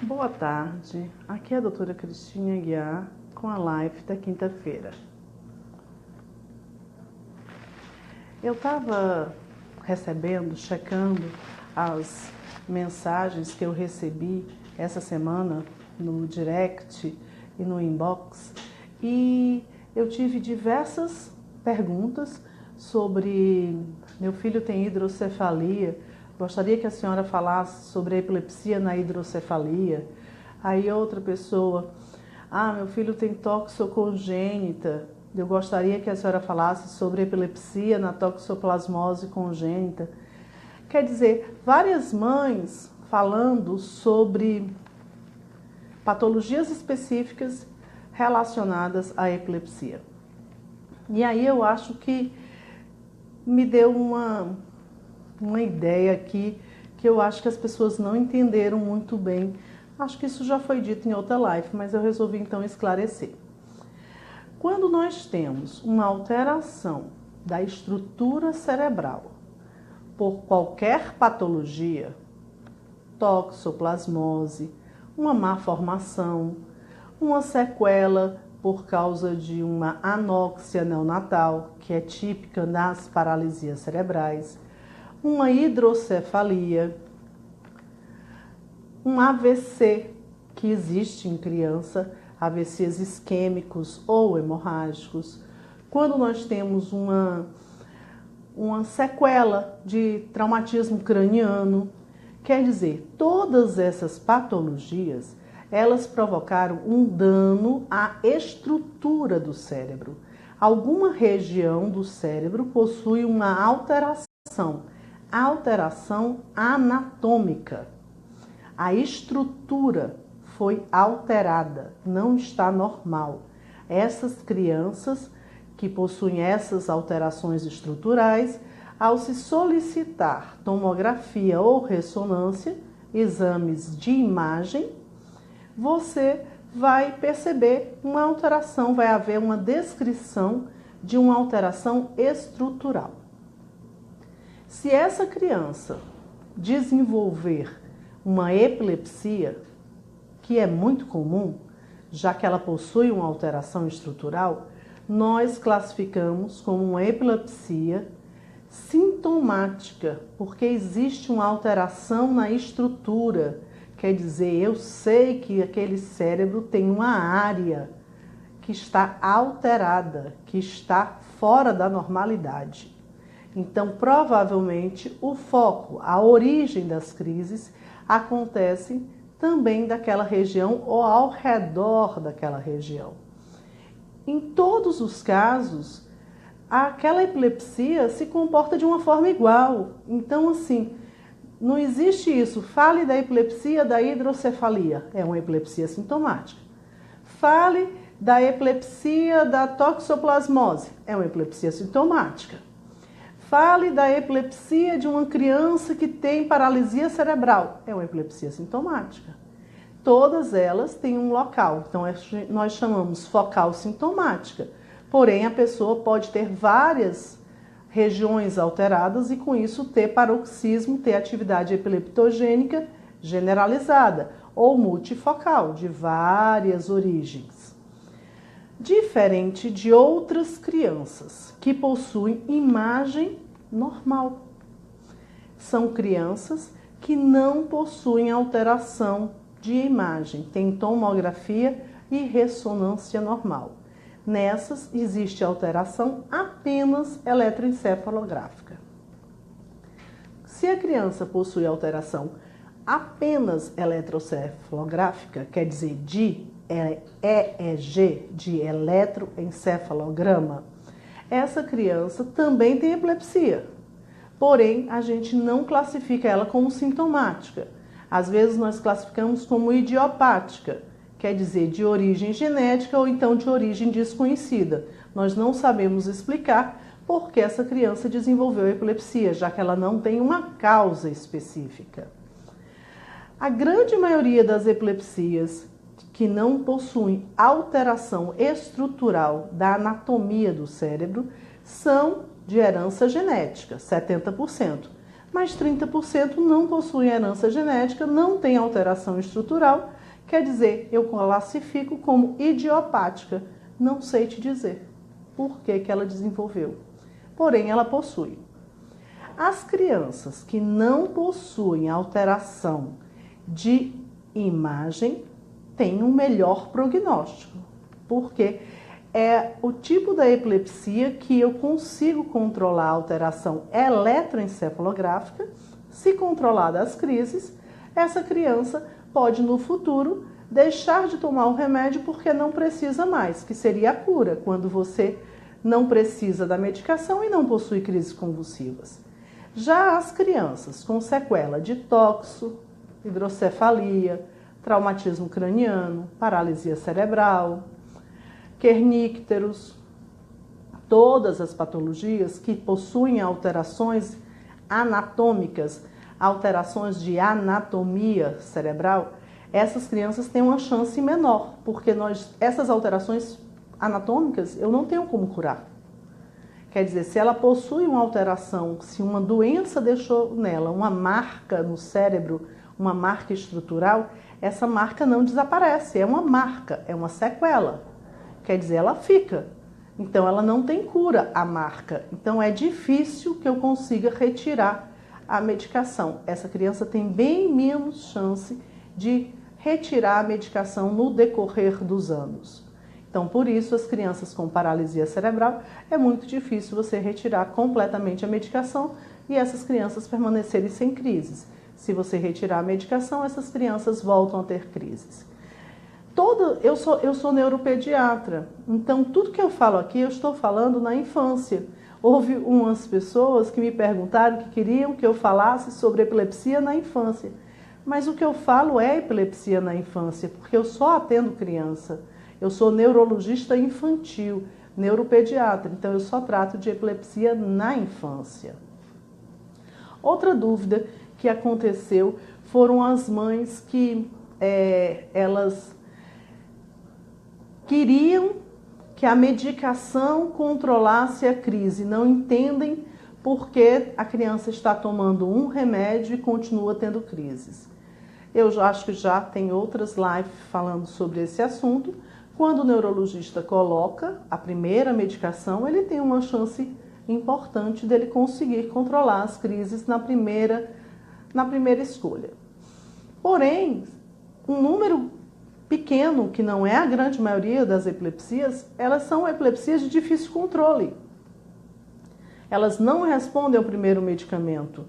Boa tarde, aqui é a doutora Cristina Aguiar com a live da quinta-feira. Eu estava checando as mensagens que eu recebi essa semana no direct e no inbox e eu tive diversas perguntas sobre meu filho tem hidrocefalia. Gostaria que a senhora falasse sobre a epilepsia na hidrocefalia. Aí outra pessoa, meu filho tem toxocongênita. Eu gostaria que a senhora falasse sobre epilepsia na toxoplasmose congênita. Quer dizer, várias mães falando sobre patologias específicas relacionadas à epilepsia. E aí eu acho que me deu uma ideia aqui que eu acho que as pessoas não entenderam muito bem. Acho que isso já foi dito em outra live, mas eu resolvi então esclarecer. Quando nós temos uma alteração da estrutura cerebral por qualquer patologia, toxoplasmose, uma má formação, uma sequela por causa de uma anóxia neonatal, que é típica nas paralisias cerebrais, uma hidrocefalia, um AVC que existe em criança, AVCs isquêmicos ou hemorrágicos, quando nós temos uma sequela de traumatismo craniano. Quer dizer, todas essas patologias, elas provocaram um dano à estrutura do cérebro. Alguma região do cérebro possui uma alteração anatômica. A estrutura foi alterada, não está normal. Essas crianças que possuem essas alterações estruturais, ao se solicitar tomografia ou ressonância, exames de imagem, você vai perceber uma alteração, vai haver uma descrição de uma alteração estrutural. Se essa criança desenvolver uma epilepsia, que é muito comum, já que ela possui uma alteração estrutural, nós classificamos como uma epilepsia sintomática, porque existe uma alteração na estrutura. Quer dizer, eu sei que aquele cérebro tem uma área que está alterada, que está fora da normalidade. Então, provavelmente, o foco, a origem das crises acontece também daquela região ou ao redor daquela região. Em todos os casos, aquela epilepsia se comporta de uma forma igual. Então, assim, não existe isso. Fale da epilepsia da hidrocefalia, é uma epilepsia sintomática. Fale da epilepsia da toxoplasmose, é uma epilepsia sintomática. Fale da epilepsia de uma criança que tem paralisia cerebral, é uma epilepsia sintomática. Todas elas têm um local, então nós chamamos focal sintomática. Porém, a pessoa pode ter várias regiões alteradas e com isso ter paroxismo, ter atividade epileptogênica generalizada ou multifocal, de várias origens. Diferente de outras crianças que possuem imagem normal. São crianças que não possuem alteração de imagem, tem tomografia e ressonância normal. Nessas existe alteração apenas eletroencefalográfica. Se a criança possui alteração apenas eletroencefalográfica, quer dizer de EEG, de eletroencefalograma, essa criança também tem epilepsia. Porém, a gente não classifica ela como sintomática. Às vezes nós classificamos como idiopática, quer dizer, de origem genética ou então de origem desconhecida. Nós não sabemos explicar por que essa criança desenvolveu epilepsia, já que ela não tem uma causa específica. A grande maioria das epilepsias que não possuem alteração estrutural da anatomia do cérebro são de herança genética, 70%. mas 30% não possuem herança genética, não tem alteração estrutural, quer dizer, eu classifico como idiopática. Não sei te dizer por que ela desenvolveu, porém ela possui. As crianças que não possuem alteração de imagem têm um melhor prognóstico, porque é o tipo da epilepsia que eu consigo controlar a alteração eletroencefalográfica. Se controlada as crises, essa criança pode no futuro deixar de tomar o remédio porque não precisa mais, que seria a cura, quando você não precisa da medicação e não possui crises convulsivas. Já as crianças com sequela de toxo, hidrocefalia, traumatismo craniano, paralisia cerebral, kernícteros, todas as patologias que possuem alterações anatômicas, alterações de anatomia cerebral, essas crianças têm uma chance menor, porque essas alterações anatômicas eu não tenho como curar. Quer dizer, se ela possui uma alteração, se uma doença deixou nela uma marca no cérebro, uma marca estrutural, essa marca não desaparece, é uma marca, é uma sequela. Quer dizer, ela fica. Então, ela não tem cura, a marca. Então, é difícil que eu consiga retirar a medicação. Essa criança tem bem menos chance de retirar a medicação no decorrer dos anos. Então, por isso, as crianças com paralisia cerebral, é muito difícil você retirar completamente a medicação e essas crianças permanecerem sem crises. Se você retirar a medicação, essas crianças voltam a ter crises. Eu sou neuropediatra, então tudo que eu falo aqui, eu estou falando na infância. Houve umas pessoas que me perguntaram que queriam que eu falasse sobre epilepsia na infância. Mas o que eu falo é epilepsia na infância, porque eu só atendo criança. Eu sou neurologista infantil, neuropediatra, então eu só trato de epilepsia na infância. Outra dúvida que aconteceu foram as mães que elas queriam que a medicação controlasse a crise, não entendem porque a criança está tomando um remédio e continua tendo crises. Eu acho que já tem outras lives falando sobre esse assunto. Quando o neurologista coloca a primeira medicação, ele tem uma chance importante dele conseguir controlar as crises na primeira escolha. Porém, um número pequeno, que não é a grande maioria das epilepsias, elas são epilepsias de difícil controle. Elas não respondem ao primeiro medicamento.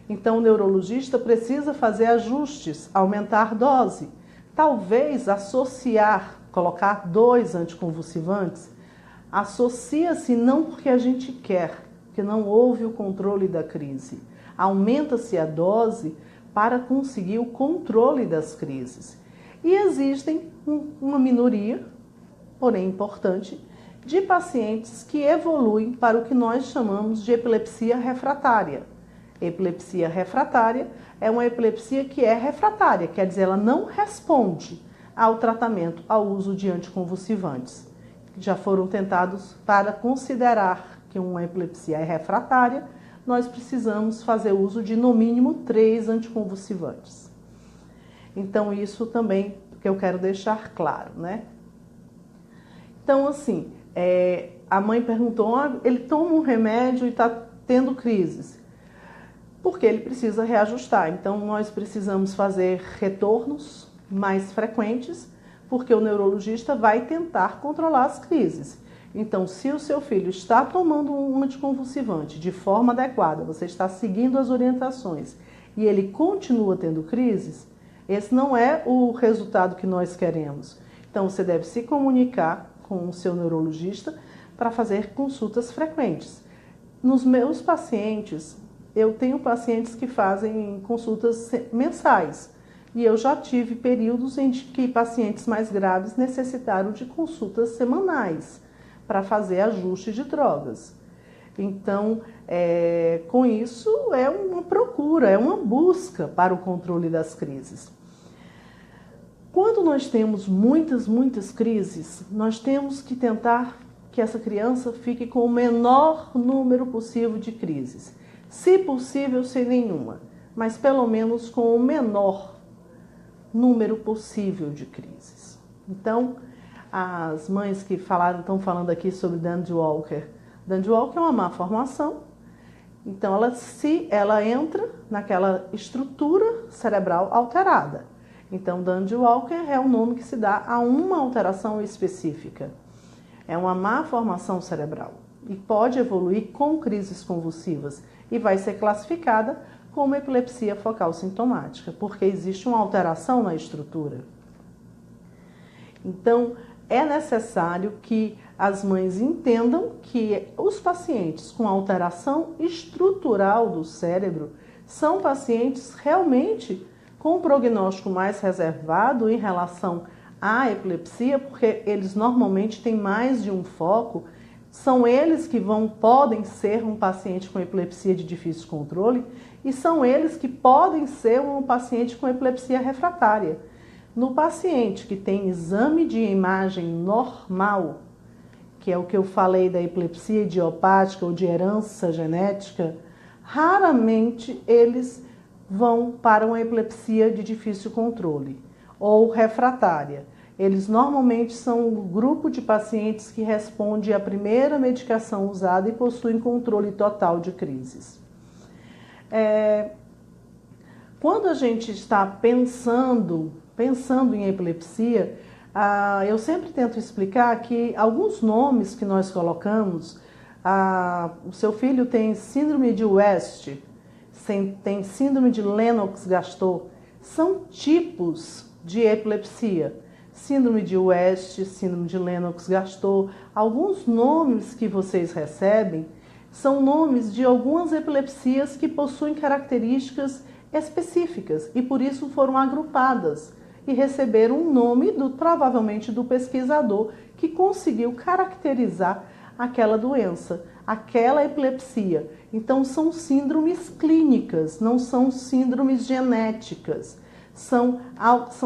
Então, o neurologista precisa fazer ajustes, aumentar dose, talvez associar, colocar 2 anticonvulsivantes. Associa-se não porque a gente quer, porque não houve o controle da crise. Aumenta-se a dose para conseguir o controle das crises. E existem uma minoria, porém importante, de pacientes que evoluem para o que nós chamamos de epilepsia refratária. Epilepsia refratária é uma epilepsia que é refratária, quer dizer, ela não responde ao tratamento, ao uso de anticonvulsivantes. Já foram tentados para considerar que uma epilepsia é refratária, nós precisamos fazer uso de no mínimo 3 anticonvulsivantes. Então, isso também que eu quero deixar claro, né? Então, assim, a mãe perguntou, ele toma um remédio e está tendo crises. Porque ele precisa reajustar. Então, nós precisamos fazer retornos mais frequentes, porque o neurologista vai tentar controlar as crises. Então, se o seu filho está tomando um anticonvulsivante de forma adequada, você está seguindo as orientações e ele continua tendo crises, esse não é o resultado que nós queremos. Então, você deve se comunicar com o seu neurologista para fazer consultas frequentes. Nos meus pacientes, eu tenho pacientes que fazem consultas mensais. E eu já tive períodos em que pacientes mais graves necessitaram de consultas semanais para fazer ajuste de drogas. Então, com isso, é uma procura, é uma busca para o controle das crises. Quando nós temos muitas crises, nós temos que tentar que essa criança fique com o menor número possível de crises. Se possível, sem nenhuma, mas pelo menos com o menor número possível de crises. Então, as mães que estão falando aqui sobre Dandy Walker. Dandy Walker é uma má formação, então ela entra naquela estrutura cerebral alterada. Então, Dandy Walker é um nome que se dá a uma alteração específica. É uma má formação cerebral e pode evoluir com crises convulsivas e vai ser classificada como epilepsia focal sintomática, porque existe uma alteração na estrutura. Então, é necessário que as mães entendam que os pacientes com alteração estrutural do cérebro são pacientes realmente com um prognóstico mais reservado em relação à epilepsia, porque eles normalmente têm mais de um foco. São eles que podem ser um paciente com epilepsia de difícil controle e são eles que podem ser um paciente com epilepsia refratária. No paciente que tem exame de imagem normal, que é o que eu falei da epilepsia idiopática ou de herança genética, raramente eles vão para uma epilepsia de difícil controle ou refratária. Eles normalmente são um grupo de pacientes que responde à primeira medicação usada e possuem controle total de crises. Quando a gente está pensando em epilepsia, eu sempre tento explicar que alguns nomes que nós colocamos, o seu filho tem síndrome de West, tem síndrome de Lennox-Gastaut, são tipos de epilepsia. Síndrome de West, síndrome de Lennox-Gastaut, alguns nomes que vocês recebem são nomes de algumas epilepsias que possuem características específicas e por isso foram agrupadas e receberam um nome provavelmente do pesquisador que conseguiu caracterizar aquela doença, aquela epilepsia. Então são síndromes clínicas, não são síndromes genéticas. São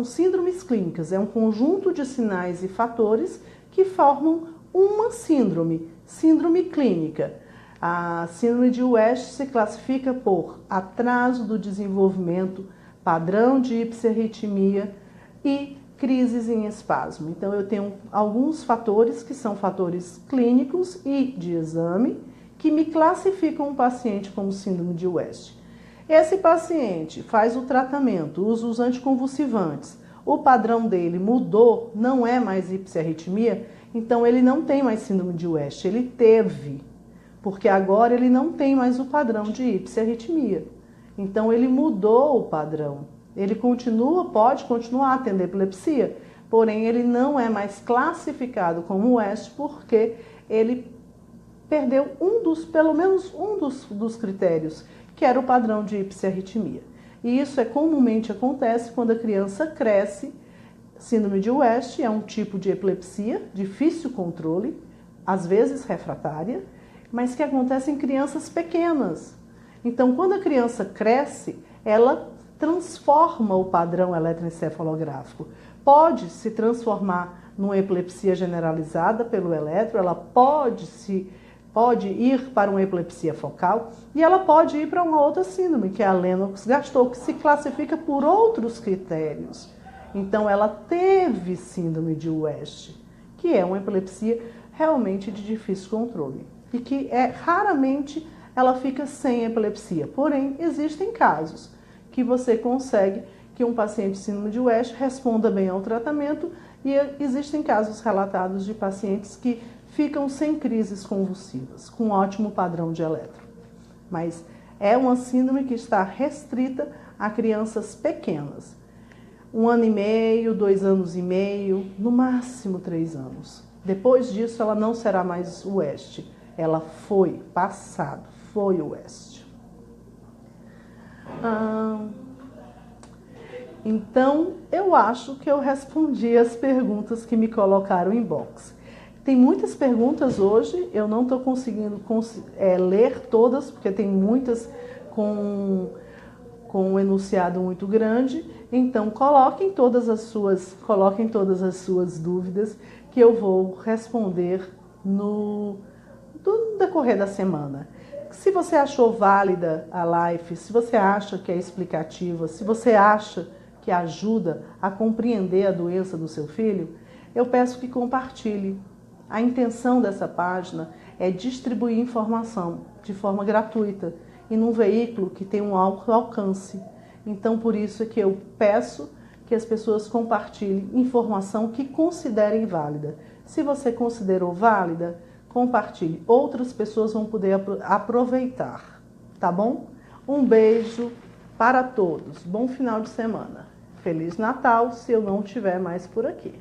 síndromes clínicas, é um conjunto de sinais e fatores que formam uma síndrome clínica. A síndrome de West se classifica por atraso do desenvolvimento, padrão de hiperarritmia e crises em espasmo. Então, eu tenho alguns fatores que são fatores clínicos e de exame que me classificam um paciente como síndrome de West. Esse paciente faz o tratamento, usa os anticonvulsivantes, o padrão dele mudou, não é mais hiperarritmia, então ele não tem mais síndrome de West, ele teve, porque agora ele não tem mais o padrão de hiperarritmia. Então ele mudou o padrão, ele pode continuar tendo epilepsia, porém ele não é mais classificado como West porque ele perdeu pelo menos um dos critérios, que era o padrão de hiperarritmia. E isso comumente acontece quando a criança cresce. Síndrome de West é um tipo de epilepsia, difícil controle, às vezes refratária, mas que acontece em crianças pequenas. Então, quando a criança cresce, ela transforma o padrão eletroencefalográfico. Pode se transformar numa epilepsia generalizada pelo eletro, ela pode ir para uma epilepsia focal e ela pode ir para uma outra síndrome, que é a Lennox-Gastaut, que se classifica por outros critérios. Então, ela teve síndrome de West, que é uma epilepsia realmente de difícil controle e que raramente ela fica sem epilepsia. Porém, existem casos que você consegue que um paciente de síndrome de West responda bem ao tratamento e existem casos relatados de pacientes que ficam sem crises convulsivas, com ótimo padrão de eletro. Mas é uma síndrome que está restrita a crianças pequenas. 1 ano e meio, 2 anos e meio, no máximo 3 anos. Depois disso, ela não será mais West. Ela foi West. Então, eu acho que eu respondi as perguntas que me colocaram em box. Tem muitas perguntas hoje, eu não estou conseguindo ler todas, porque tem muitas com um enunciado muito grande. Então, coloquem todas as suas dúvidas, que eu vou responder no decorrer da semana. Se você achou válida a live, se você acha que é explicativa, se você acha que ajuda a compreender a doença do seu filho, eu peço que compartilhe. A intenção dessa página é distribuir informação de forma gratuita e num veículo que tem um alto alcance. Então, por isso é que eu peço que as pessoas compartilhem informação que considerem válida. Se você considerou válida, compartilhe. Outras pessoas vão poder aproveitar, tá bom? Um beijo para todos. Bom final de semana. Feliz Natal, se eu não estiver mais por aqui.